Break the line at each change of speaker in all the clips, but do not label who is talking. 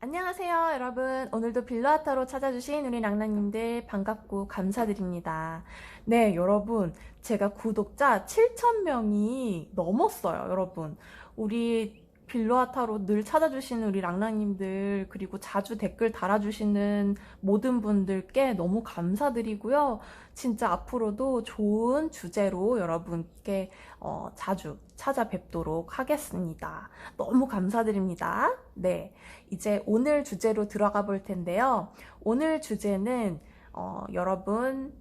안녕하세요, 여러분. 오늘도 빌라타로 찾아주신 우리 낭낭님들 반갑고 감사드립니다. 네, 여러분. 제가 구독자 7,000명이 넘었어요, 여러분. 우리 빌라타로 늘 찾아주시는 우리 낭낭님들, 그리고 자주 댓글 달아주시는 모든 분들께 너무 감사드리고요. 진짜 앞으로도 좋은 주제로 여러분께 자주 찾아뵙도록 하겠습니다. 너무 감사드립니다. 네. 이제 오늘 주제로 들어가 볼 텐데요. 오늘 주제는 여러분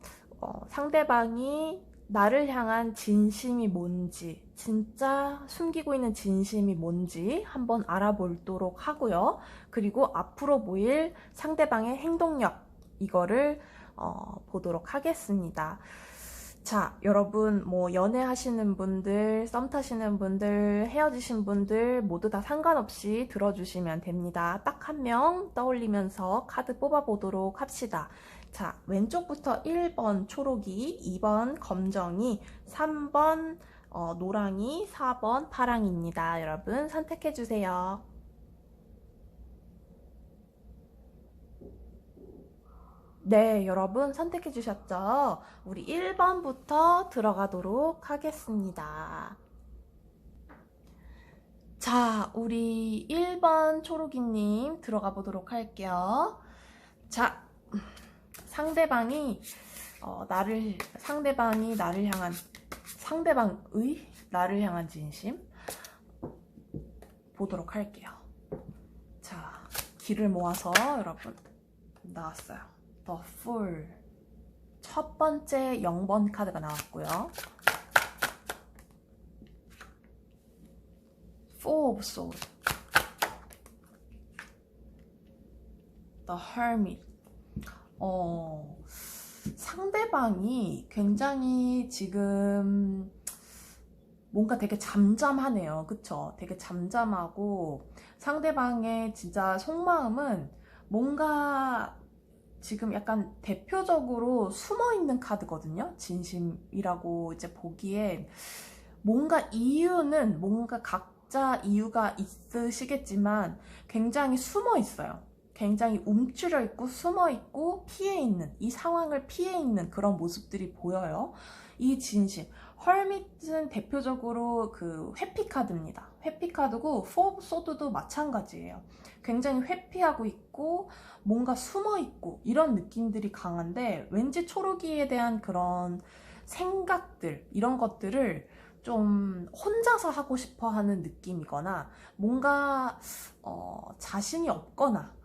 상대방이 나를 향한 진심이 뭔지, 진짜 숨기고 있는 진심이 뭔지 한번 알아보도록 하고요. 그리고 앞으로 보일 상대방의 행동력, 이거를 보도록 하겠습니다. 자, 여러분, 뭐, 연애하시는 분들, 썸 타시는 분들, 헤어지신 분들, 모두 다 상관없이 들어주시면 됩니다. 딱 한 명 떠올리면서 카드 뽑아보도록 합시다. 자, 왼쪽부터 1번 초록이, 2번 검정이, 3번 노랑이, 4번 파랑입니다. 여러분, 선택해주세요. 네, 여러분 선택해 주셨죠? 우리 1번부터 들어가도록 하겠습니다. 자, 우리 1번 초록이님 들어가 보도록 할게요. 자, 상대방이 상대방의 나를 향한 진심 보도록 할게요. 자, 기를 모아서 여러분 나왔어요. The Fool. 첫 번째 0번 카드가 나왔고요. Four of Swords. The Hermit. 상대방이 굉장히 지금 뭔가 되게 잠잠하네요. 그쵸? 되게 잠잠하고 상대방의 진짜 속마음은 뭔가 지금 약간 대표적으로 숨어있는 카드거든요. 진심이라고 이제 보기엔 뭔가 이유는 뭔가 각자 이유가 있으시겠지만 굉장히 숨어 있어요. 굉장히 움츠려 있고 숨어 있고 피해 있는, 이 상황을 피해 있는 그런 모습들이 보여요. 이 진심. 헐밋은 대표적으로 그 회피 카드입니다. 회피 카드고 포 오브 소드도 마찬가지예요. 굉장히 회피하고 있고 뭔가 숨어 있고 이런 느낌들이 강한데 왠지 초록이에 대한 그런 생각들 이런 것들을 좀 혼자서 하고 싶어 하는 느낌이거나 뭔가 자신이 없거나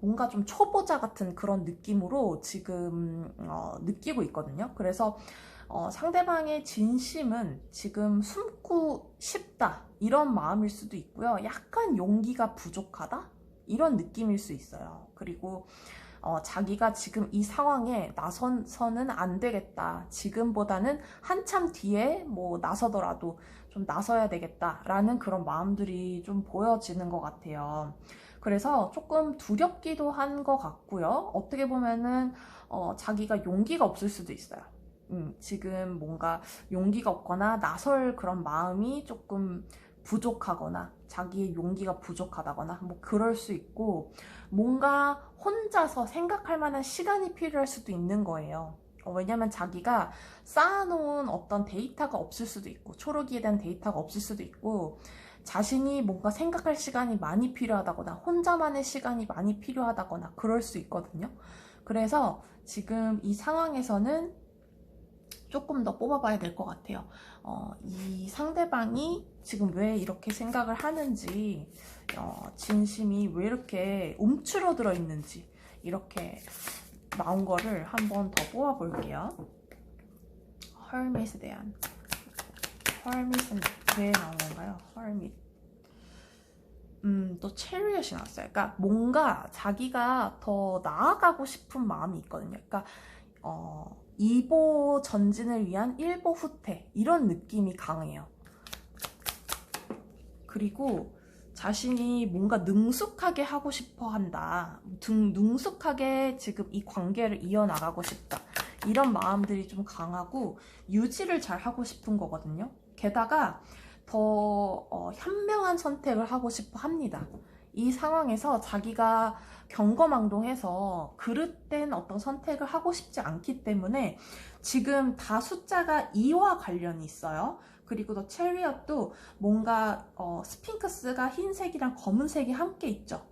뭔가 좀 초보자 같은 그런 느낌으로 지금 느끼고 있거든요. 그래서 상대방의 진심은 지금 숨고 싶다 이런 마음일 수도 있고요. 약간 용기가 부족하다 이런 느낌일 수 있어요. 그리고 자기가 지금 이 상황에 나서는 안 되겠다. 지금보다는 한참 뒤에 뭐 나서더라도 좀 나서야 되겠다라는 그런 마음들이 좀 보여지는 것 같아요. 그래서 조금 두렵기도 한 것 같고요. 어떻게 보면은 자기가 용기가 없을 수도 있어요. 지금 뭔가 용기가 없거나 나설 그런 마음이 조금 부족하거나 자기의 용기가 부족하다거나 뭐 그럴 수 있고 뭔가 혼자서 생각할 만한 시간이 필요할 수도 있는 거예요. 왜냐면 자기가 쌓아놓은 어떤 데이터가 없을 수도 있고 초록이에 대한 데이터가 없을 수도 있고 자신이 뭔가 생각할 시간이 많이 필요하다거나 혼자만의 시간이 많이 필요하다거나 그럴 수 있거든요. 그래서 지금 이 상황에서는 조금 더 뽑아봐야 될 것 같아요. 이 상대방이 지금 왜 이렇게 생각을 하는지, 진심이 왜 이렇게 움츠러들어 있는지 이렇게 나온 거를 한번 더 뽑아볼게요. 헐밋에 대한 헐밋은 왜 나온 건가요? 헐밋. 또 체리엇이 나왔어요. 그러니까 뭔가 자기가 더 나아가고 싶은 마음이 있거든요. 그러니까 2보 전진을 위한 1보 후퇴 이런 느낌이 강해요. 그리고 자신이 뭔가 능숙하게 하고 싶어 한다. 능숙하게 지금 이 관계를 이어나가고 싶다. 이런 마음들이 좀 강하고 유지를 잘 하고 싶은 거거든요. 게다가 더 현명한 선택을 하고 싶어 합니다. 이 상황에서 자기가 경거망동해서 그릇된 어떤 선택을 하고 싶지 않기 때문에 지금 다 숫자가 2와 관련이 있어요. 그리고 더 체리엇도 뭔가 스핑크스가 흰색이랑 검은색이 함께 있죠.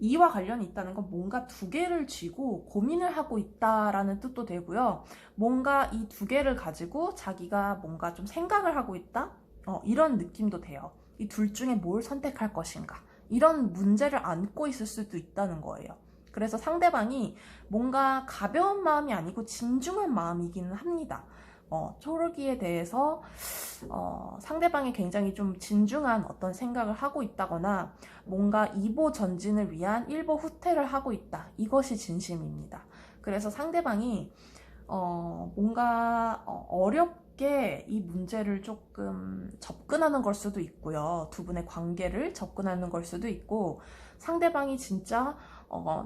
2와 관련이 있다는 건 뭔가 두 개를 쥐고 고민을 하고 있다라는 뜻도 되고요. 뭔가 이 두 개를 가지고 자기가 뭔가 좀 생각을 하고 있다? 이런 느낌도 돼요. 이 둘 중에 뭘 선택할 것인가? 이런 문제를 안고 있을 수도 있다는 거예요. 그래서 상대방이 뭔가 가벼운 마음이 아니고 진중한 마음이기는 합니다. 초록이에 대해서 상대방이 굉장히 좀 진중한 어떤 생각을 하고 있다거나 뭔가 2보 전진을 위한 1보 후퇴를 하고 있다. 이것이 진심입니다. 그래서 상대방이 뭔가 어렵게 이 문제를 조금 접근하는 걸 수도 있고요. 두 분의 관계를 접근하는 걸 수도 있고 상대방이 진짜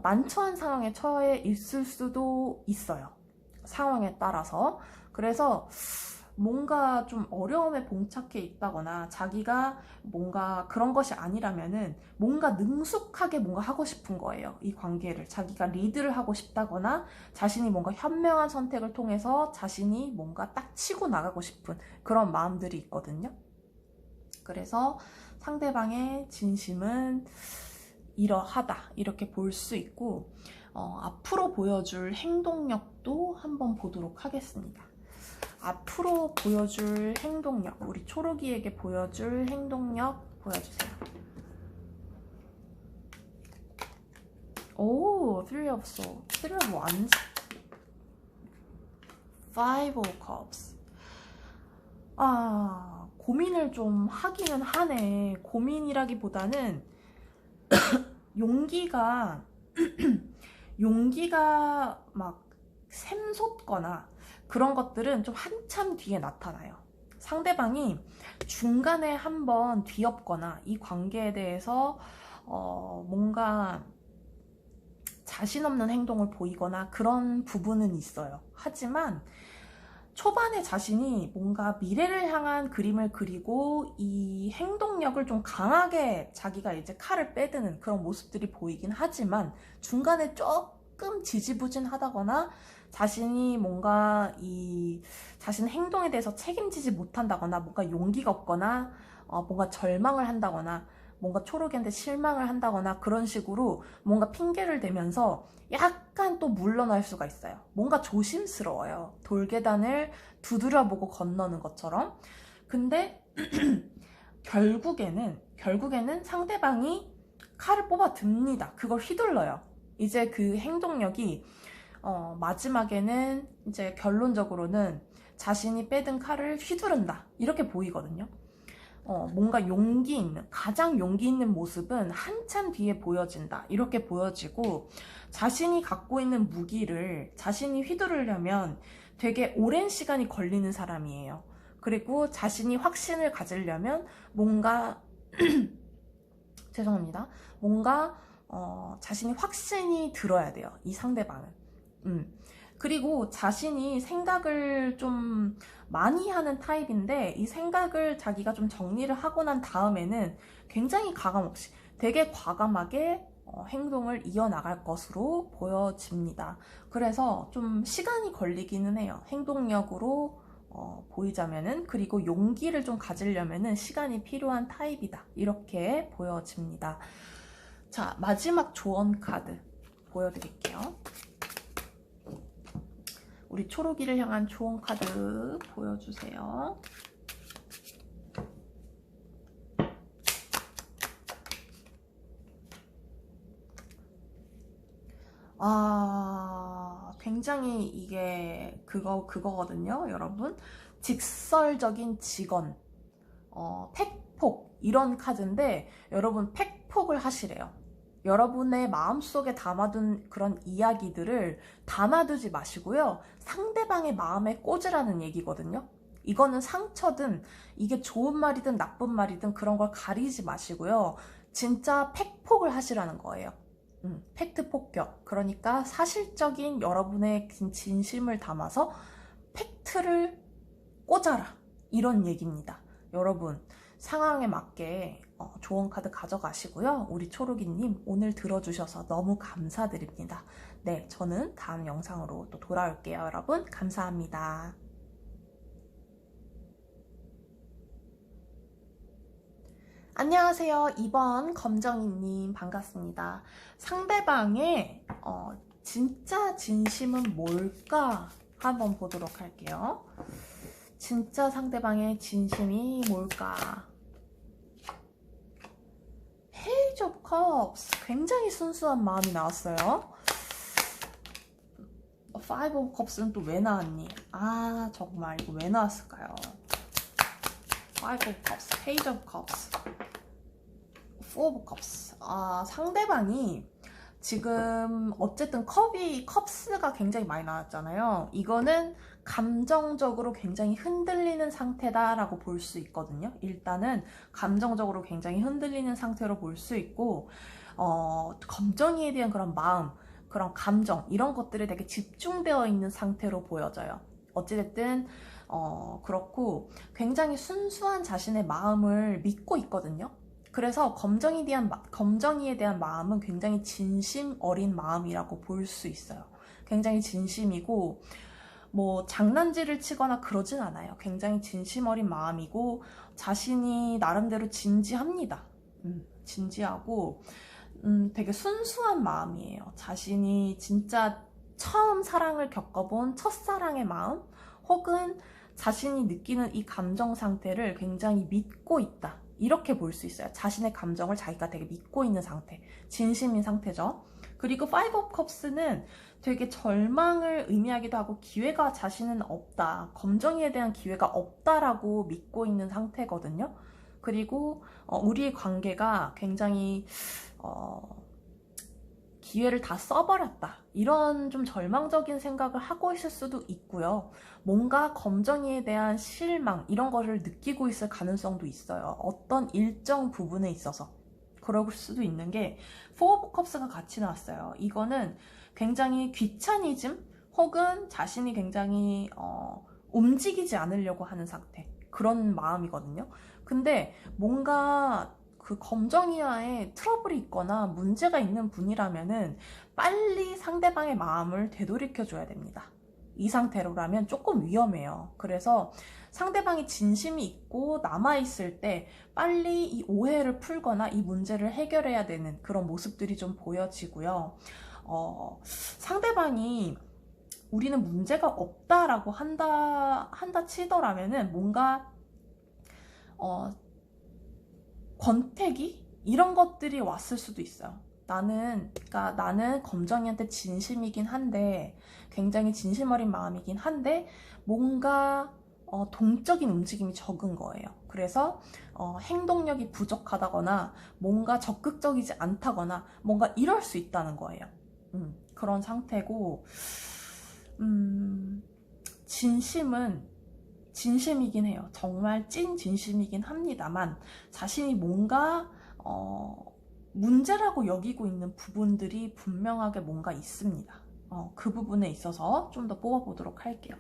난처한 상황에 처해 있을 수도 있어요. 상황에 따라서. 그래서 뭔가 좀 어려움에 봉착해 있다거나 자기가 뭔가 그런 것이 아니라면은 뭔가 능숙하게 뭔가 하고 싶은 거예요. 이 관계를. 자기가 리드를 하고 싶다거나 자신이 뭔가 현명한 선택을 통해서 자신이 뭔가 딱 치고 나가고 싶은 그런 마음들이 있거든요. 그래서 상대방의 진심은 이러하다 이렇게 볼 수 있고 앞으로 보여줄 행동력도 한번 보도록 하겠습니다. 앞으로 보여줄 행동력, 우리 초록이에게 보여줄 행동력 보여주세요. 오, Three of Swords, Three of Wands, Five of Cups. 고민을 좀 하기는 하네. 고민이라기보다는 용기가 막 샘솟거나 그런 것들은 좀 한참 뒤에 나타나요. 상대방이 중간에 한번 뒤엎거나 이 관계에 대해서 뭔가 자신 없는 행동을 보이거나 그런 부분은 있어요. 하지만 초반에 자신이 뭔가 미래를 향한 그림을 그리고 이 행동력을 좀 강하게 자기가 이제 칼을 빼드는 그런 모습들이 보이긴 하지만 중간에 조금 지지부진하다거나 자신이 뭔가 이 자신 행동에 대해서 책임지지 못한다거나 뭔가 용기가 없거나 뭔가 절망을 한다거나 뭔가 초록이한테 실망을 한다거나 그런 식으로 뭔가 핑계를 대면서 약간 또 물러날 수가 있어요. 뭔가 조심스러워요. 돌계단을 두드려보고 건너는 것처럼. 근데 결국에는 상대방이 칼을 뽑아 듭니다. 그걸 휘둘러요. 이제 그 행동력이 마지막에는 이제 결론적으로는 자신이 빼든 칼을 휘두른다. 이렇게 보이거든요. 뭔가 가장 용기 있는 모습은 한참 뒤에 보여진다. 이렇게 보여지고 자신이 갖고 있는 무기를 자신이 휘두르려면 되게 오랜 시간이 걸리는 사람이에요. 그리고 자신이 확신을 가지려면 뭔가 죄송합니다. 뭔가 자신이 확신이 들어야 돼요. 이 상대방은. 그리고 자신이 생각을 좀 많이 하는 타입인데 이 생각을 자기가 좀 정리를 하고 난 다음에는 굉장히 가감없이 되게 과감하게 행동을 이어나갈 것으로 보여집니다. 그래서 좀 시간이 걸리기는 해요. 행동력으로 보이자면은. 그리고 용기를 좀 가지려면은 시간이 필요한 타입이다. 이렇게 보여집니다. 자, 마지막 조언 카드 보여드릴게요. 우리 초록이를 향한 조언 카드 보여주세요. 굉장히 이게 그거거든요, 여러분. 직설적인 직언, 팩폭 이런 카드인데 여러분 팩폭을 하시래요. 여러분의 마음속에 담아둔 그런 이야기들을 담아두지 마시고요. 상대방의 마음에 꽂으라는 얘기거든요. 이거는 상처든 이게 좋은 말이든 나쁜 말이든 그런 걸 가리지 마시고요. 진짜 팩폭을 하시라는 거예요. 팩트 폭격. 그러니까 사실적인 여러분의 진심을 담아서 팩트를 꽂아라. 이런 얘기입니다. 여러분, 상황에 맞게 좋은 카드 가져가시고요. 우리 초록이님 오늘 들어주셔서 너무 감사드립니다. 네, 저는 다음 영상으로 또 돌아올게요. 여러분 감사합니다. 안녕하세요. 2번 검정이님 반갑습니다. 상대방의 진짜 진심은 뭘까 한번 보도록 할게요. 진짜 상대방의 진심이 뭘까? 페이지 오브 컵스, 굉장히 순수한 마음이 나왔어요. 파이브 오브 컵스는 또 왜 나왔니? 아, 정말 이거 왜 나왔을까요? 파이브 오브 컵스, 페이지 오브 컵스, 포 오브 컵스. 아, 상대방이 지금 어쨌든 컵스가 굉장히 많이 나왔잖아요. 이거는 감정적으로 굉장히 흔들리는 상태다라고 볼 수 있거든요. 일단은 감정적으로 굉장히 흔들리는 상태로 볼 수 있고, 검정이에 대한 그런 마음, 그런 감정, 이런 것들이 되게 집중되어 있는 상태로 보여져요. 어찌됐든 그렇고 굉장히 순수한 자신의 마음을 믿고 있거든요. 그래서 검정이에 대한 마음은 굉장히 진심 어린 마음이라고 볼 수 있어요. 굉장히 진심이고, 뭐 장난질을 치거나 그러진 않아요. 굉장히 진심 어린 마음이고, 자신이 나름대로 진지합니다. 진지하고, 되게 순수한 마음이에요. 자신이 진짜 처음 사랑을 겪어본 첫사랑의 마음, 혹은 자신이 느끼는 이 감정 상태를 굉장히 믿고 있다. 이렇게 볼 수 있어요. 자신의 감정을 자기가 되게 믿고 있는 상태, 진심인 상태죠. 그리고 파이브 오브 컵스는 되게 절망을 의미하기도 하고, 기회가 자신은 없다, 검정이에 대한 기회가 없다라고 믿고 있는 상태거든요. 그리고 우리의 관계가 굉장히 기회를 다 써버렸다, 이런 좀 절망적인 생각을 하고 있을 수도 있고요. 뭔가 검정이에 대한 실망, 이런 거를 느끼고 있을 가능성도 있어요. 어떤 일정 부분에 있어서 그럴 수도 있는 게, 포 오브 컵스가 같이 나왔어요. 이거는 굉장히 귀차니즘, 혹은 자신이 굉장히 움직이지 않으려고 하는 상태, 그런 마음이거든요. 근데 뭔가 그 검정이와의 트러블이 있거나 문제가 있는 분이라면은 빨리 상대방의 마음을 되돌이켜 줘야 됩니다. 이 상태로라면 조금 위험해요. 그래서 상대방이 진심이 있고 남아있을 때 빨리 이 오해를 풀거나 이 문제를 해결해야 되는 그런 모습들이 좀 보여지고요. 상대방이 우리는 문제가 없다라고 한다 치더라면은 뭔가 권태기? 이런 것들이 왔을 수도 있어요. 나는 검정이한테 진심이긴 한데, 굉장히 진심 어린 마음이긴 한데, 뭔가 동적인 움직임이 적은 거예요. 그래서 행동력이 부족하다거나, 뭔가 적극적이지 않다거나, 뭔가 이럴 수 있다는 거예요. 그런 상태고, 진심이긴 해요. 정말 찐 진심이긴 합니다만, 자신이 뭔가 문제라고 여기고 있는 부분들이 분명하게 뭔가 있습니다. 그 부분에 있어서 좀 더 뽑아보도록 할게요.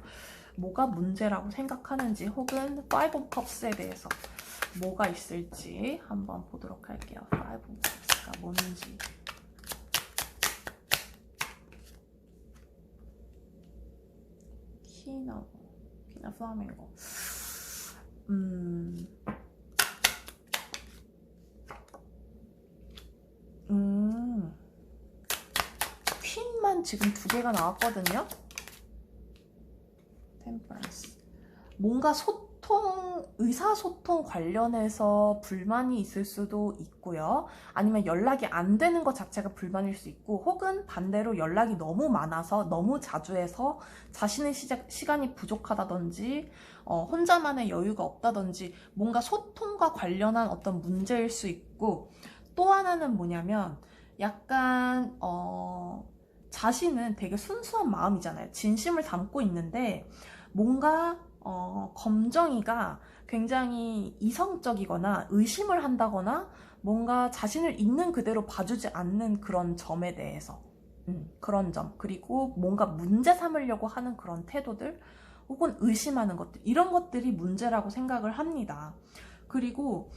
뭐가 문제라고 생각하는지, 혹은 파이브 오브 컵스에 대해서 뭐가 있을지 한번 보도록 할게요. 파이브 오브 컵스가 뭔지. 키나 플라밍고. 퀸만 지금 2개가 나왔거든요. 템퍼런스. 뭔가 의사소통 관련해서 불만이 있을 수도 있고요. 아니면 연락이 안 되는 것 자체가 불만일 수 있고, 혹은 반대로 연락이 너무 많아서, 너무 자주 해서 자신의 시간이 부족하다든지, 혼자만의 여유가 없다든지, 뭔가 소통과 관련한 어떤 문제일 수 있고, 또 하나는 뭐냐면 약간 자신은 되게 순수한 마음이잖아요. 진심을 담고 있는데, 뭔가 검정이가 굉장히 이성적이거나 의심을 한다거나, 뭔가 자신을 있는 그대로 봐주지 않는 그런 점에 대해서, 그런 점, 그리고 뭔가 문제 삼으려고 하는 그런 태도들, 혹은 의심하는 것들, 이런 것들이 문제라고 생각을 합니다. 그리고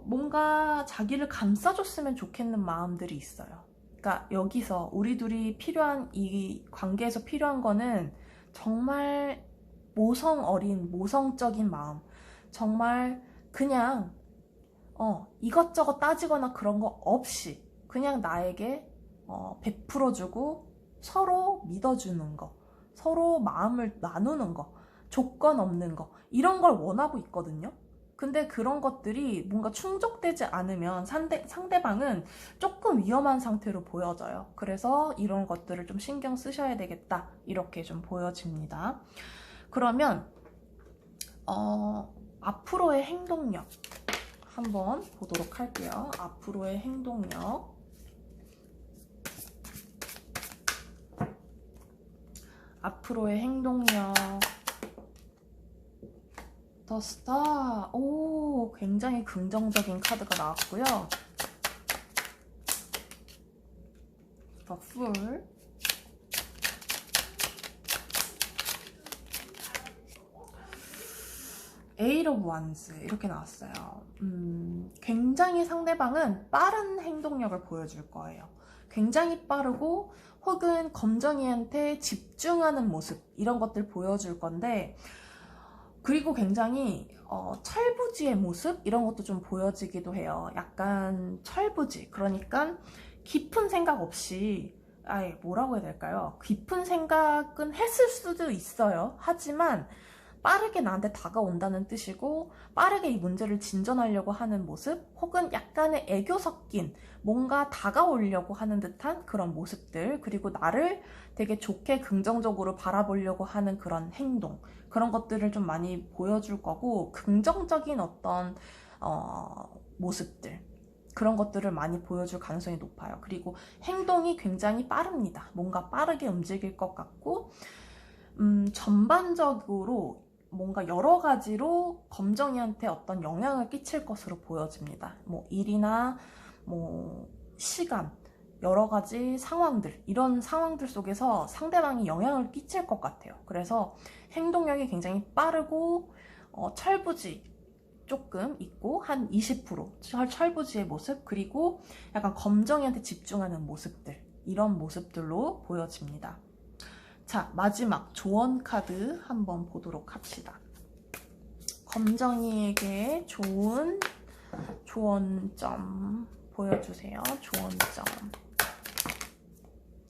뭔가 자기를 감싸줬으면 좋겠는 마음들이 있어요. 그러니까 여기서 우리 둘이 필요한, 이 관계에서 필요한 거는 정말 모성 어린, 모성적인 마음. 정말 그냥 이것저것 따지거나 그런 거 없이 그냥 나에게 베풀어주고 서로 믿어주는 거, 서로 마음을 나누는 거, 조건 없는 거, 이런 걸 원하고 있거든요. 근데 그런 것들이 뭔가 충족되지 않으면 상대방은 조금 위험한 상태로 보여져요. 그래서 이런 것들을 좀 신경 쓰셔야 되겠다, 이렇게 좀 보여집니다. 그러면 앞으로의 행동력 한번 보도록 할게요. 앞으로의 행동력. 앞으로의 행동력. 더 스타. 오, 굉장히 긍정적인 카드가 나왔고요. 더 풀. Eight of Wands 이렇게 나왔어요. 굉장히 상대방은 빠른 행동력을 보여줄 거예요. 굉장히 빠르고 혹은 검정이한테 집중하는 모습, 이런 것들 보여줄 건데, 그리고 굉장히 철부지의 모습, 이런 것도 좀 보여지기도 해요. 약간 철부지, 그러니까 깊은 생각 없이, 아예 뭐라고 해야 될까요? 깊은 생각은 했을 수도 있어요. 하지만 빠르게 나한테 다가온다는 뜻이고, 빠르게 이 문제를 진전하려고 하는 모습, 혹은 약간의 애교 섞인 뭔가 다가오려고 하는 듯한 그런 모습들, 그리고 나를 되게 좋게 긍정적으로 바라보려고 하는 그런 행동, 그런 것들을 좀 많이 보여줄 거고, 긍정적인 어떤 모습들, 그런 것들을 많이 보여줄 가능성이 높아요. 그리고 행동이 굉장히 빠릅니다. 뭔가 빠르게 움직일 것 같고, 전반적으로 뭔가 여러 가지로 검정이한테 어떤 영향을 끼칠 것으로 보여집니다. 뭐 일이나 뭐 시간, 여러 가지 상황들, 이런 상황들 속에서 상대방이 영향을 끼칠 것 같아요. 그래서 행동력이 굉장히 빠르고 철부지 조금 있고 한 20% 철부지의 모습, 그리고 약간 검정이한테 집중하는 모습들, 이런 모습들로 보여집니다. 자, 마지막 조언 카드 한번 보도록 합시다. 검정이에게 좋은 조언점 보여주세요. 조언점.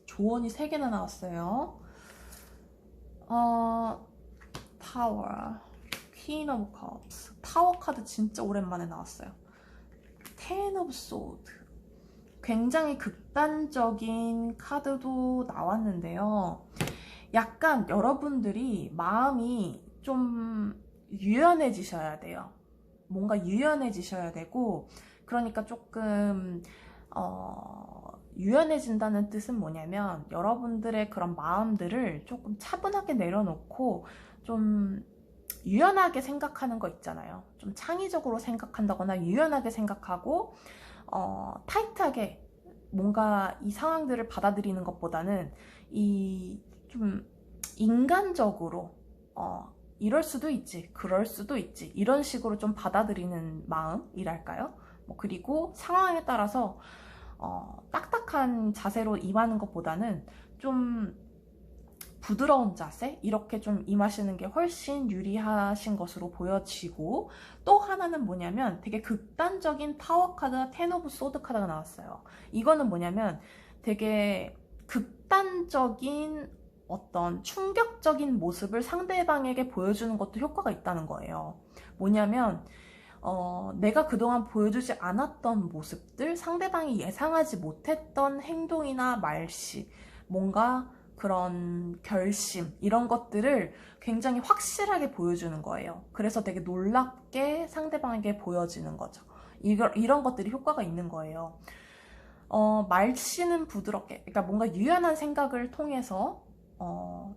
조언이 3개나 나왔어요. 타워, 퀸 오브 컵스. 타워 카드 진짜 오랜만에 나왔어요. 텐 오브 소드. 굉장히 극단적인 카드도 나왔는데요. 약간 여러분들이 마음이 좀 유연해지셔야 돼요. 뭔가 유연해지셔야 되고, 그러니까 조금 유연해진다는 뜻은 뭐냐면, 여러분들의 그런 마음들을 조금 차분하게 내려놓고 좀 유연하게 생각하는 거 있잖아요. 좀 창의적으로 생각한다거나 유연하게 생각하고 타이트하게 뭔가 이 상황들을 받아들이는 것보다는 좀 인간적으로 이럴 수도 있지, 그럴 수도 있지, 이런 식으로 좀 받아들이는 마음이랄까요? 그리고 상황에 따라서 딱딱한 자세로 임하는 것보다는 좀 부드러운 자세, 이렇게 좀 임하시는 게 훨씬 유리하신 것으로 보여지고, 또 하나는 뭐냐면 되게 극단적인 타워 카드와 텐 오브 소드 카드가 나왔어요. 이거는 뭐냐면 되게 극단적인 어떤 충격적인 모습을 상대방에게 보여주는 것도 효과가 있다는 거예요. 뭐냐면 내가 그동안 보여주지 않았던 모습들, 상대방이 예상하지 못했던 행동이나 말씨, 뭔가 그런 결심, 이런 것들을 굉장히 확실하게 보여주는 거예요. 그래서 되게 놀랍게 상대방에게 보여지는 거죠. 이런 것들이 효과가 있는 거예요. 말씨는 부드럽게, 그러니까 뭔가 유연한 생각을 통해서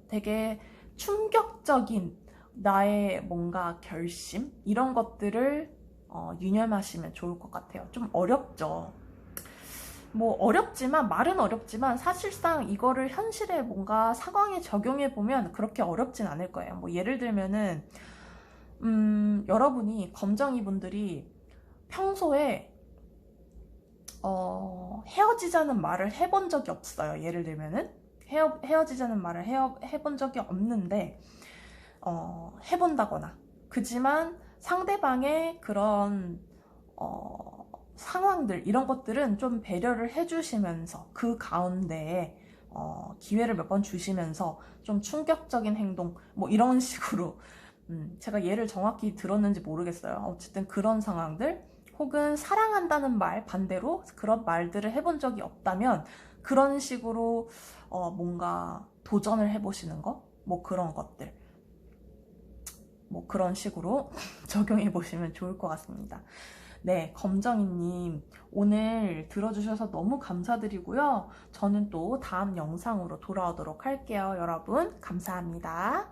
되게 충격적인 나의 뭔가 결심, 이런 것들을 유념하시면 좋을 것 같아요. 좀 어렵죠. 뭐 어렵지만, 말은 어렵지만 사실상 이거를 현실에 뭔가 상황에 적용해 보면 그렇게 어렵진 않을 거예요. 뭐 예를 들면은 여러분이 검정이 분들이 평소에 헤어지자는 말을 해본 적이 없어요. 예를 들면은 헤어지자는 말을 해본 적이 없는데 해본다거나, 그지만 상대방의 그런 상황들, 이런 것들은 좀 배려를 해주시면서 그 가운데에 기회를 몇 번 주시면서 좀 충격적인 행동, 뭐 이런 식으로, 제가 예를 정확히 들었는지 모르겠어요. 어쨌든 그런 상황들, 혹은 사랑한다는 말 반대로 그런 말들을 해본 적이 없다면 그런 식으로 뭔가 도전을 해보시는 거, 뭐 그런 것들, 뭐 그런 식으로 적용해 보시면 좋을 것 같습니다. 네, 검정이님 오늘 들어주셔서 너무 감사드리고요. 저는 또 다음 영상으로 돌아오도록 할게요. 여러분 감사합니다.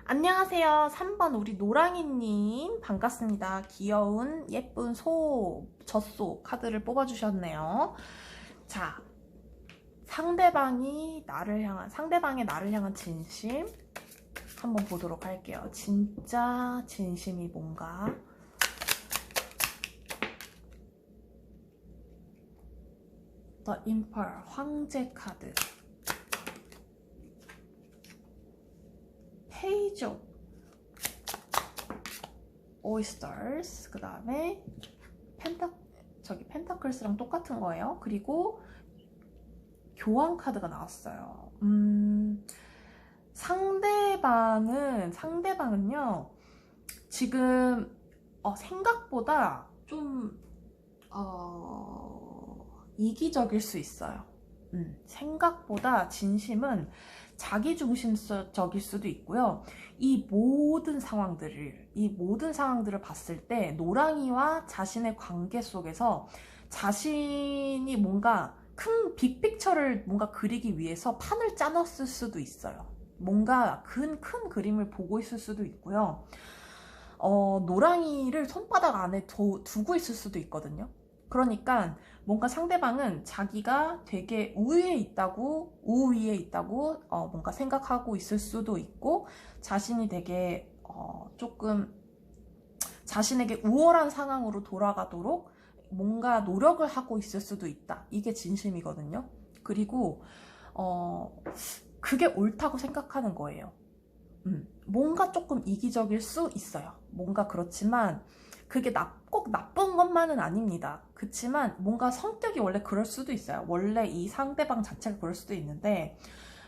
안녕하세요. 3번 우리 노랑이님 반갑습니다. 귀여운 예쁜 젖소 카드를 뽑아주셨네요. 자, 상대방의 나를 향한 진심 한번 보도록 할게요. 진짜 진심이 뭔가. The Emperor, 황제 카드. Page of Oysters. 그 다음에 펜타클스랑 똑같은 거예요. 그리고 교환 카드가 나왔어요. 상대방은요, 지금 생각보다 좀 이기적일 수 있어요. 생각보다 진심은 자기중심적일 수도 있고요. 이 모든 상황들을 봤을 때 노랑이와 자신의 관계 속에서 자신이 뭔가 큰 빅픽처를 뭔가 그리기 위해서 판을 짜놨을 수도 있어요. 뭔가 큰 그림을 보고 있을 수도 있고요. 노랑이를 손바닥 안에 두고 있을 수도 있거든요. 그러니까 뭔가 상대방은 자기가 되게 우위에 있다고 뭔가 생각하고 있을 수도 있고, 자신이 되게 조금 자신에게 우월한 상황으로 돌아가도록 뭔가 노력을 하고 있을 수도 있다. 이게 진심이거든요. 그리고 그게 옳다고 생각하는 거예요. 뭔가 조금 이기적일 수 있어요. 뭔가 그렇지만 그게 꼭 나쁜 것만은 아닙니다. 그렇지만 뭔가 성격이 원래 그럴 수도 있어요. 원래 이 상대방 자체가 그럴 수도 있는데,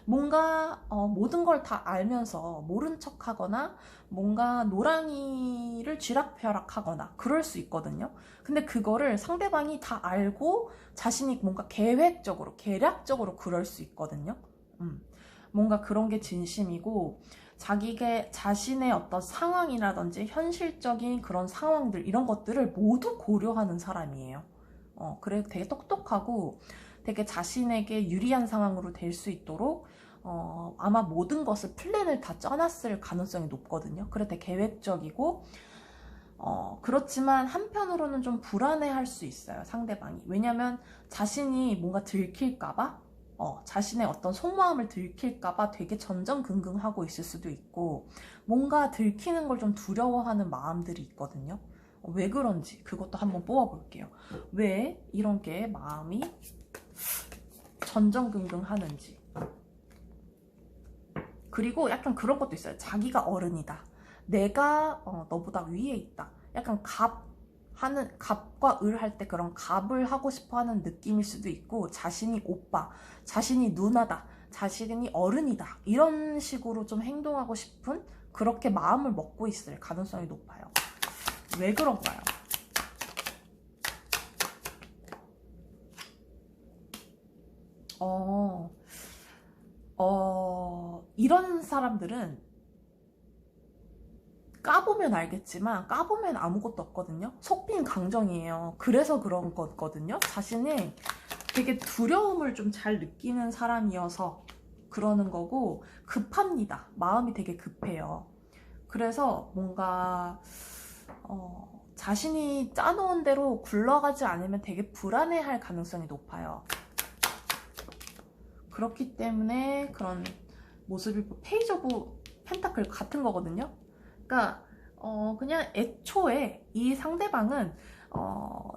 뭔가 모든 걸 다 알면서 모른 척 하거나 뭔가 노랑이를 쥐락펴락하거나 그럴 수 있거든요. 근데 그거를 상대방이 다 알고 자신이 뭔가 계획적으로 계략적으로 그럴 수 있거든요. 뭔가 그런 게 진심이고, 자신의 어떤 상황이라든지 현실적인 그런 상황들, 이런 것들을 모두 고려하는 사람이에요. 그래서 되게 똑똑하고 되게 자신에게 유리한 상황으로 될 수 있도록 아마 모든 것을 플랜을 다 짜놨을 가능성이 높거든요. 그래서 되게 계획적이고, 그렇지만 한편으로는 좀 불안해할 수 있어요, 상대방이. 왜냐면 자신이 뭔가 들킬까봐, 자신의 어떤 속마음을 들킬까봐 되게 전전긍긍하고 있을 수도 있고, 뭔가 들키는 걸 좀 두려워하는 마음들이 있거든요. 왜 그런지 그것도 한번 뽑아볼게요. 왜 이런 게 마음이 전전긍긍하는지. 그리고 약간 그런 것도 있어요. 자기가 어른이다, 내가 너보다 위에 있다, 약간 갑과 을 할 때 그런 갑을 하고 싶어 하는 느낌일 수도 있고, 자신이 오빠, 자신이 누나다, 자신이 어른이다, 이런 식으로 좀 행동하고 싶은, 그렇게 마음을 먹고 있을 가능성이 높아요. 왜 그런가요? 이런 사람들은 까보면 알겠지만 까보면 아무것도 없거든요. 속빈 강정이에요. 그래서 그런 거거든요. 자신이 되게 두려움을 좀 잘 느끼는 사람이어서 그러는 거고, 급합니다. 마음이 되게 급해요. 그래서 뭔가 자신이 짜놓은 대로 굴러가지 않으면 되게 불안해할 가능성이 높아요. 그렇기 때문에 그런 모습이 페이지 오브 펜타클 같은 거거든요. 그러니까 그냥 애초에 이 상대방은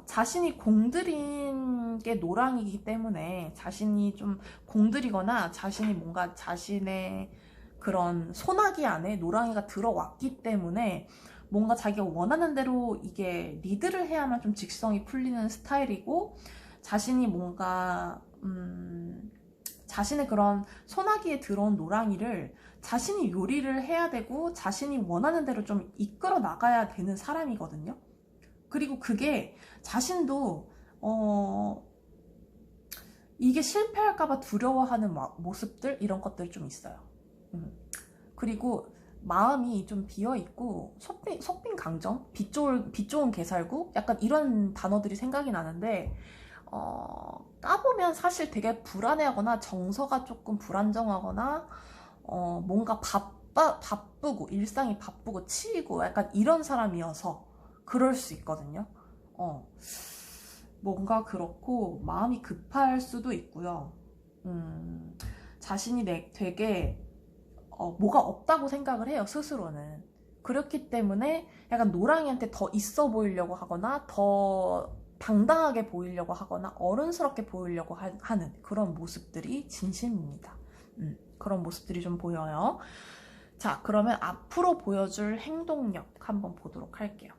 자신이 공들인 게 노랑이기 때문에, 자신이 좀 공들이거나 자신이 뭔가 자신의 그런 소나기 안에 노랑이가 들어왔기 때문에 뭔가 자기가 원하는 대로 이게 리드를 해야만 좀 직성이 풀리는 스타일이고, 자신이 뭔가 자신의 그런 소나기에 들어온 노랑이를 자신이 요리를 해야 되고 자신이 원하는 대로 좀 이끌어 나가야 되는 사람이거든요. 그리고 그게 자신도 이게 실패할까봐 두려워하는 모습들, 이런 것들이 좀 있어요. 그리고 마음이 좀 비어있고 속빈 강정, 빛 좋은 개살구, 약간 이런 단어들이 생각이 나는데, 까보면 사실 되게 불안해하거나 정서가 조금 불안정하거나 뭔가 바쁘고 일상이 바쁘고 치이고 약간 이런 사람이어서 그럴 수 있거든요. 뭔가 그렇고 마음이 급할 수도 있고요. 자신이 되게 뭐가 없다고 생각을 해요, 스스로는. 그렇기 때문에 약간 노랑이한테 더 있어 보이려고 하거나 더 당당하게 보이려고 하거나 어른스럽게 보이려고 하는 그런 모습들이 진심입니다. 그런 모습들이 좀 보여요. 자, 그러면 앞으로 보여줄 행동력 한번 보도록 할게요.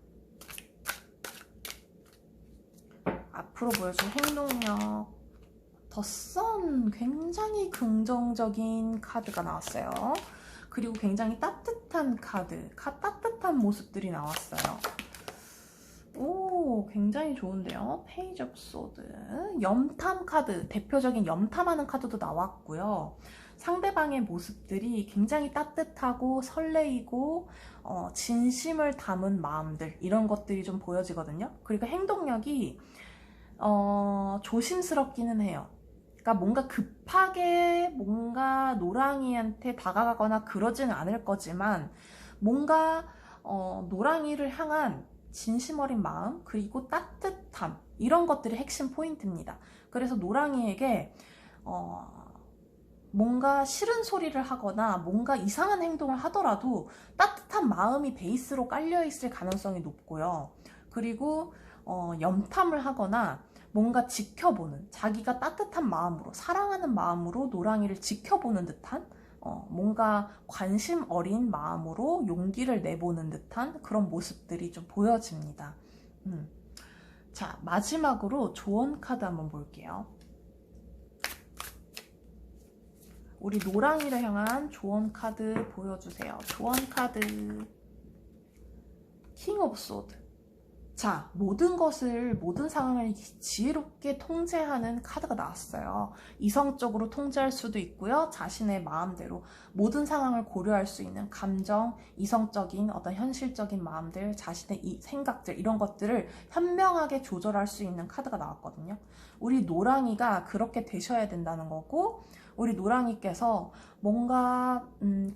앞으로 보여줄 행동력, 더 선, 굉장히 긍정적인 카드가 나왔어요. 그리고 굉장히 따뜻한 카드, 따뜻한 모습들이 나왔어요. 오, 굉장히 좋은데요. 페이지 오브 소드, 염탐 카드, 대표적인 염탐하는 카드도 나왔고요. 상대방의 모습들이 굉장히 따뜻하고 설레이고 진심을 담은 마음들, 이런 것들이 좀 보여지거든요. 그리고 행동력이 조심스럽기는 해요. 그러니까 뭔가 급하게 뭔가 노랑이한테 다가가거나 그러지는 않을 거지만, 뭔가 노랑이를 향한 진심 어린 마음, 그리고 따뜻함, 이런 것들이 핵심 포인트입니다. 그래서 노랑이에게 뭔가 싫은 소리를 하거나 뭔가 이상한 행동을 하더라도 따뜻한 마음이 베이스로 깔려 있을 가능성이 높고요. 그리고 염탐을 하거나 뭔가 지켜보는, 자기가 따뜻한 마음으로, 사랑하는 마음으로 노랑이를 지켜보는 듯한, 뭔가 관심 어린 마음으로 용기를 내보는 듯한 그런 모습들이 좀 보여집니다. 자, 마지막으로 조언 카드 한번 볼게요. 우리 노랑이를 향한 조언 카드 보여주세요. 조언 카드, 킹 오브 소드. 자, 모든 상황을 지혜롭게 통제하는 카드가 나왔어요. 이성적으로 통제할 수도 있고요. 자신의 마음대로 모든 상황을 고려할 수 있는 감정, 이성적인 어떤 현실적인 마음들, 자신의 이 생각들, 이런 것들을 현명하게 조절할 수 있는 카드가 나왔거든요. 우리 노랑이가 그렇게 되셔야 된다는 거고, 우리 노랑이께서 뭔가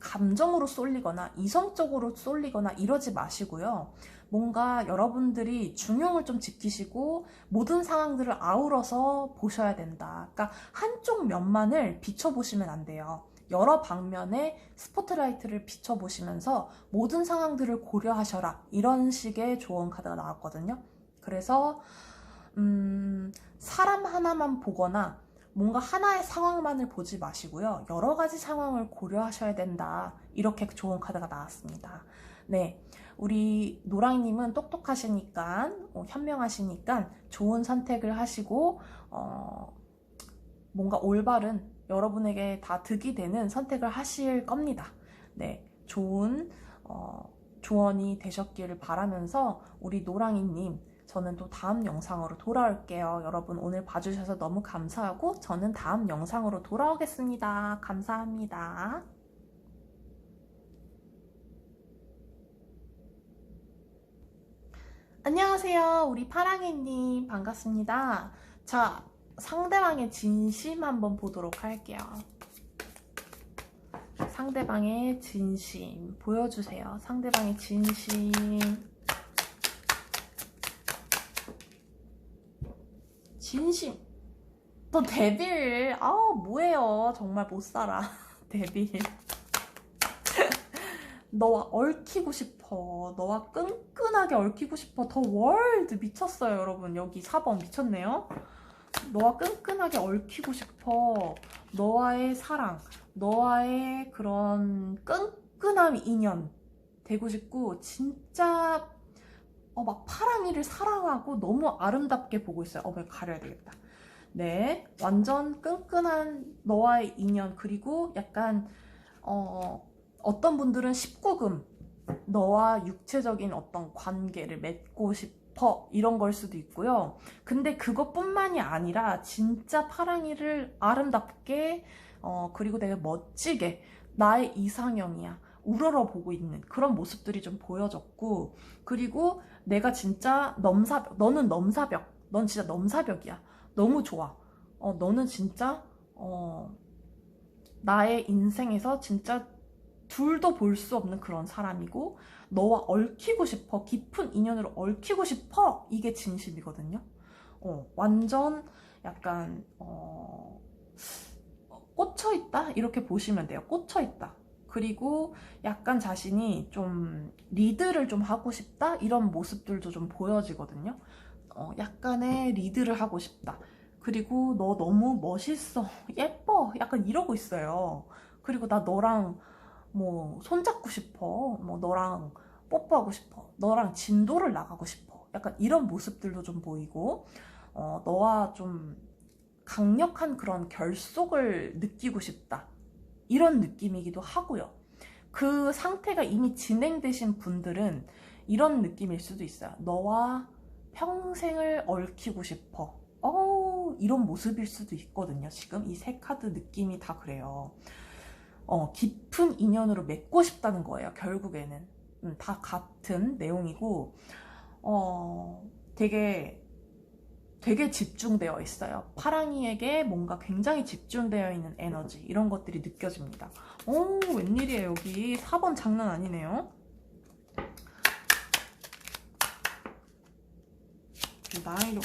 감정으로 쏠리거나 이성적으로 쏠리거나 이러지 마시고요. 뭔가 여러분들이 중용을 좀 지키시고 모든 상황들을 아우러서 보셔야 된다. 그러니까 한쪽 면만을 비춰보시면 안 돼요. 여러 방면에 스포트라이트를 비춰보시면서 모든 상황들을 고려하셔라, 이런 식의 조언 카드가 나왔거든요. 그래서 사람 하나만 보거나 뭔가 하나의 상황만을 보지 마시고요. 여러 가지 상황을 고려하셔야 된다, 이렇게 좋은 카드가 나왔습니다. 네, 우리 노랑이님은 똑똑하시니까, 현명하시니까 좋은 선택을 하시고 뭔가 올바른, 여러분에게 다 득이 되는 선택을 하실 겁니다. 네, 좋은 조언이 되셨기를 바라면서 우리 노랑이님, 저는 또 다음 영상으로 돌아올게요. 여러분 오늘 봐주셔서 너무 감사하고 저는 다음 영상으로 돌아오겠습니다. 감사합니다. 안녕하세요. 우리 파랑이님 반갑습니다. 자, 상대방의 진심 한번 보도록 할게요. 상대방의 진심 보여주세요. 상대방의 진심. 진심. 너 데빌. 아우, 뭐예요. 정말 못살아. 데빌. 너와 얽히고 싶어. 너와 끈끈하게 얽히고 싶어. 더 월드 미쳤어요, 여러분. 여기 4번 미쳤네요. 너와 끈끈하게 얽히고 싶어. 너와의 사랑, 너와의 그런 끈끈한 인연 되고 싶고, 진짜 막 파랑이를 사랑하고 너무 아름답게 보고 있어요. 왜 가려야 되겠다. 네, 완전 끈끈한 너와의 인연, 그리고 약간 어떤 분들은 19금, 너와 육체적인 어떤 관계를 맺고 싶어, 이런 걸 수도 있고요. 근데 그것뿐만이 아니라 진짜 파랑이를 아름답게, 그리고 되게 멋지게 나의 이상형이야, 우러러 보고 있는 그런 모습들이 좀 보여졌고, 그리고 내가 진짜 너는 넘사벽, 넌 진짜 넘사벽이야, 너무 좋아, 너는 진짜 나의 인생에서 진짜 둘도 볼 수 없는 그런 사람이고, 너와 얽히고 싶어, 깊은 인연으로 얽히고 싶어, 이게 진심이거든요. 완전 약간 꽂혀있다, 이렇게 보시면 돼요. 꽂혀있다. 그리고 약간 자신이 좀 리드를 좀 하고 싶다, 이런 모습들도 좀 보여지거든요. 약간의 리드를 하고 싶다. 그리고 너 너무 멋있어, 예뻐, 약간 이러고 있어요. 그리고 나 너랑 뭐 손잡고 싶어, 뭐 너랑 뽀뽀하고 싶어, 너랑 진도를 나가고 싶어, 약간 이런 모습들도 좀 보이고, 너와 좀 강력한 그런 결속을 느끼고 싶다, 이런 느낌이기도 하고요. 그 상태가 이미 진행되신 분들은 이런 느낌일 수도 있어요. 너와 평생을 얽히고 싶어, 이런 모습일 수도 있거든요. 지금 이 세 카드 느낌이 다 그래요. 깊은 인연으로 맺고 싶다는 거예요, 결국에는. 다 같은 내용이고, 되게 집중되어 있어요. 파랑이에게 뭔가 굉장히 집중되어 있는 에너지, 이런 것들이 느껴집니다. 웬일이에요, 여기 4번 장난 아니네요. 나이로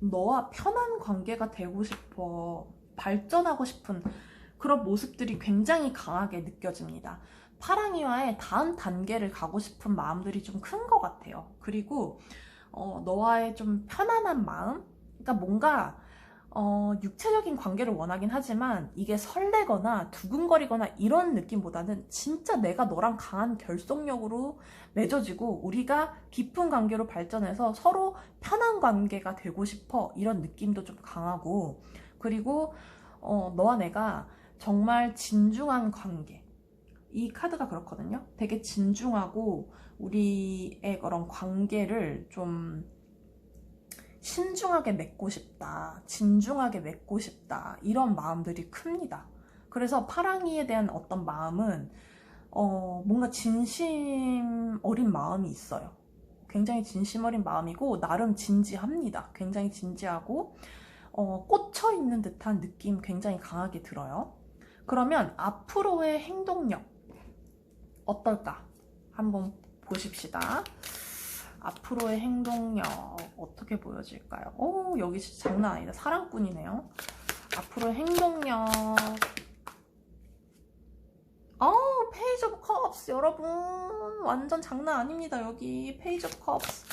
너와 편한 관계가 되고 싶어, 발전하고 싶은 그런 모습들이 굉장히 강하게 느껴집니다. 파랑이와의 다음 단계를 가고 싶은 마음들이 좀 큰 것 같아요. 그리고 너와의 좀 편안한 마음, 그러니까 뭔가 육체적인 관계를 원하긴 하지만 이게 설레거나 두근거리거나 이런 느낌보다는 진짜 내가 너랑 강한 결속력으로 맺어지고 우리가 깊은 관계로 발전해서 서로 편한 관계가 되고 싶어, 이런 느낌도 좀 강하고, 그리고 너와 내가 정말 진중한 관계, 이 카드가 그렇거든요. 되게 진중하고 우리의 그런 관계를 좀 신중하게 맺고 싶다, 진중하게 맺고 싶다, 이런 마음들이 큽니다. 그래서 파랑이에 대한 어떤 마음은 뭔가 진심 어린 마음이 있어요. 굉장히 진심 어린 마음이고 나름 진지합니다. 굉장히 진지하고 꽂혀 있는 듯한 느낌 굉장히 강하게 들어요. 그러면 앞으로의 행동력 어떨까? 한번 보십시다. 앞으로의 행동력 어떻게 보여질까요? 여기 진짜 장난 아니다. 사랑꾼이네요. 앞으로의 행동력. 페이지 오브 컵스, 여러분 완전 장난 아닙니다. 여기 페이지 오브 컵스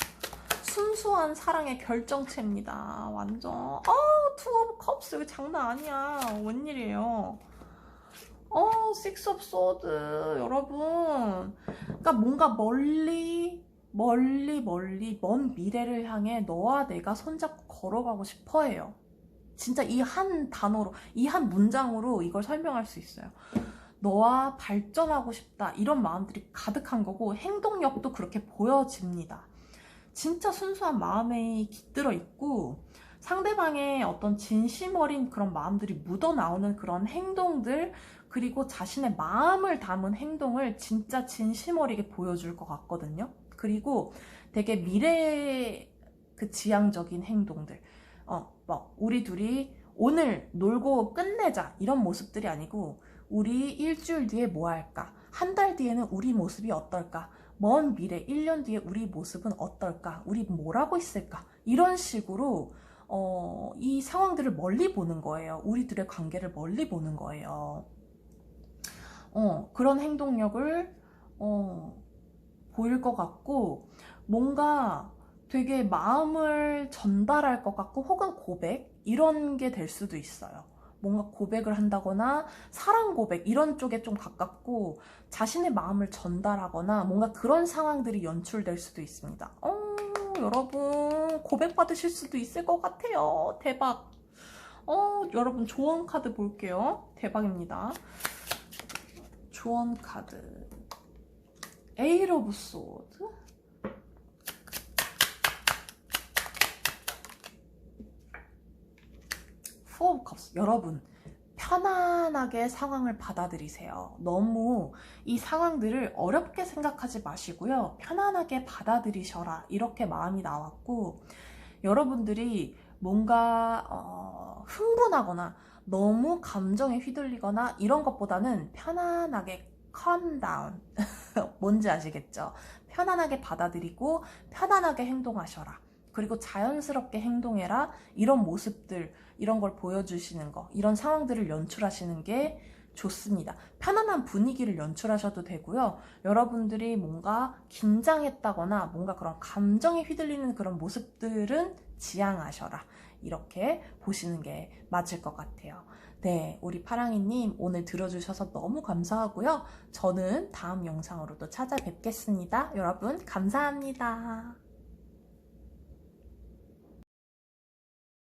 순수한 사랑의 결정체입니다. 완전 투 오브 컵스, 여기 장난 아니야. 웬일이에요. 식스 오브 소드, 여러분. 그러니까 뭔가 멀리 먼 미래를 향해 너와 내가 손잡고 걸어가고 싶어 해요. 진짜 이 한 단어로, 이 한 문장으로 이걸 설명할 수 있어요. 너와 발전하고 싶다, 이런 마음들이 가득한 거고, 행동력도 그렇게 보여집니다. 진짜 순수한 마음에 깃들어 있고, 상대방의 어떤 진심 어린 그런 마음들이 묻어나오는 그런 행동들, 그리고 자신의 마음을 담은 행동을 진짜 진심 어리게 보여줄 것 같거든요. 그리고 되게 미래 그 지향적인 행동들, 우리 둘이 오늘 놀고 끝내자, 이런 모습들이 아니고, 우리 일주일 뒤에 뭐 할까? 한 달 뒤에는 우리 모습이 어떨까? 먼 미래 1년 뒤에 우리 모습은 어떨까? 우리 뭘 하고 있을까? 이런 식으로 이 상황들을 멀리 보는 거예요. 우리들의 관계를 멀리 보는 거예요. 그런 행동력을 보일 것 같고, 뭔가 되게 마음을 전달할 것 같고, 혹은 고백 이런 게 될 수도 있어요. 뭔가 고백을 한다거나 사랑 고백 이런 쪽에 좀 가깝고, 자신의 마음을 전달하거나 뭔가 그런 상황들이 연출될 수도 있습니다. 여러분 고백 받으실 수도 있을 것 같아요. 대박. 여러분 조언 카드 볼게요. 대박입니다. 조언 카드. 에이트 오브 소드, 포 오브 컵스. 여러분 편안하게 상황을 받아들이세요. 너무 이 상황들을 어렵게 생각하지 마시고요. 편안하게 받아들이셔라. 이렇게 마음이 나왔고, 여러분들이 뭔가 흥분하거나 너무 감정에 휘둘리거나 이런 것보다는 편안하게 calm down. 뭔지 아시겠죠? 편안하게 받아들이고 편안하게 행동하셔라. 그리고 자연스럽게 행동해라. 이런 모습들, 이런 걸 보여주시는 거, 이런 상황들을 연출하시는 게 좋습니다. 편안한 분위기를 연출하셔도 되고요. 여러분들이 뭔가 긴장했다거나 뭔가 그런 감정에 휘둘리는 그런 모습들은 지양하셔라. 이렇게 보시는 게 맞을 것 같아요. 네, 우리 파랑이님 오늘 들어주셔서 너무 감사하고요. 저는 다음 영상으로 또 찾아뵙겠습니다. 여러분 감사합니다.